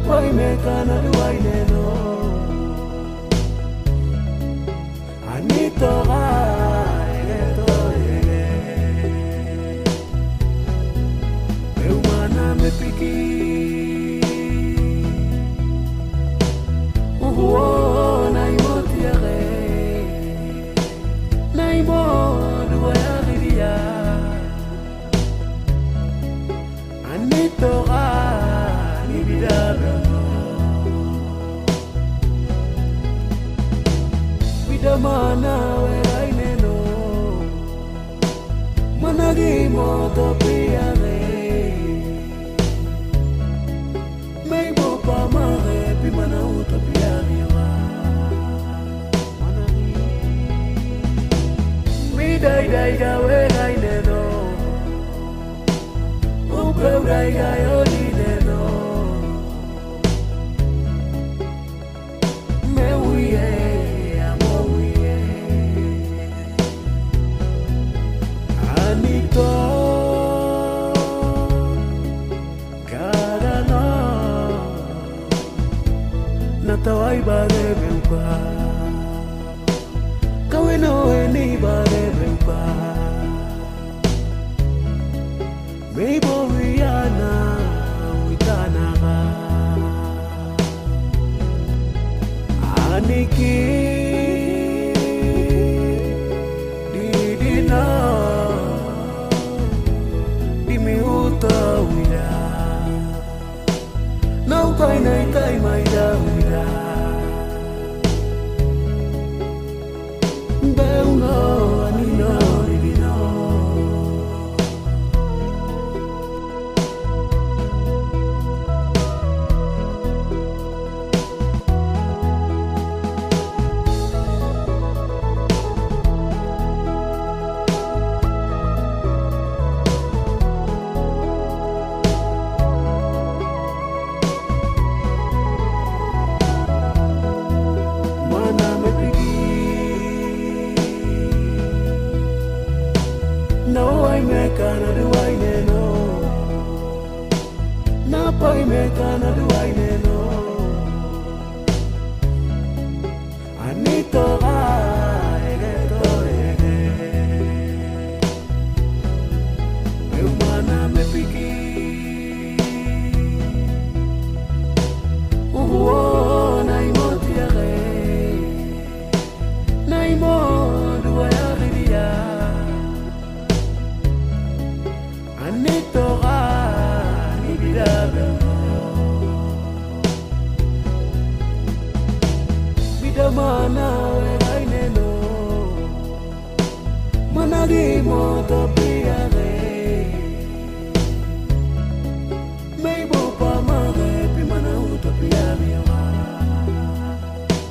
poi me kana duai neno anito ga eto eu mana me piki nai motiare nai mo duai aria anito ga mana werai neno managi moto piare mei bo pa mare pi mana uto piare wa managi mi dai ga werai neno u pe dai ga yo di neno me uye tawai bare beupa kaweno eni bare beupa meibo viana uitana ga aniki didina dimiuta wila nau kai nai kai mai da wila no I me kana duai neno na pai me kana duai neno anito ga egeto ege eu mana me piki nai motiare nai mo duai aria anito ga ibidaba bidamana werai neno managi moto piare meibo pa mare pi mana uto piare wa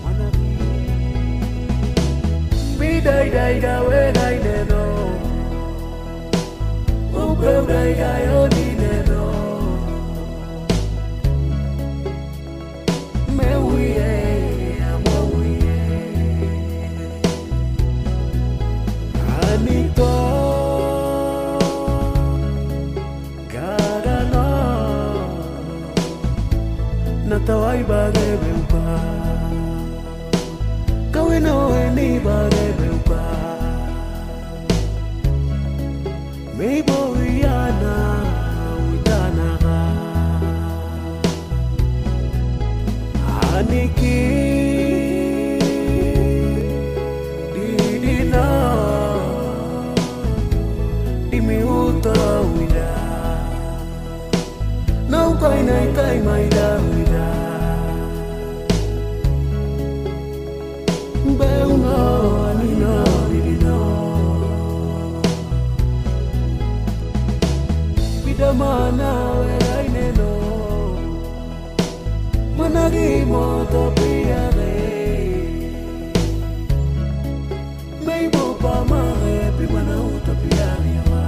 managi bidai ga werai neno dai ga yo di neno me uye amo uye anito karano na tawai bare beupa kaweno eni bare beupa meibo viana uitana ga aniki didina dimiuta wila nau kai nai kai mai da wila beuna anina didina mana werai neno managi moto piare meibo pa mare pi mana uto piare wa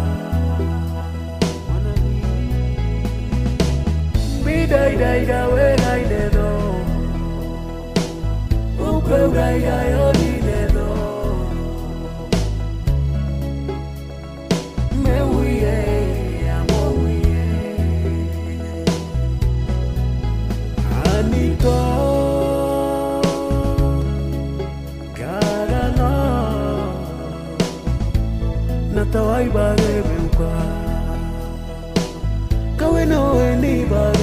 managi bidai ga werai neno u pe dai ga yo di neno me uye နေပါ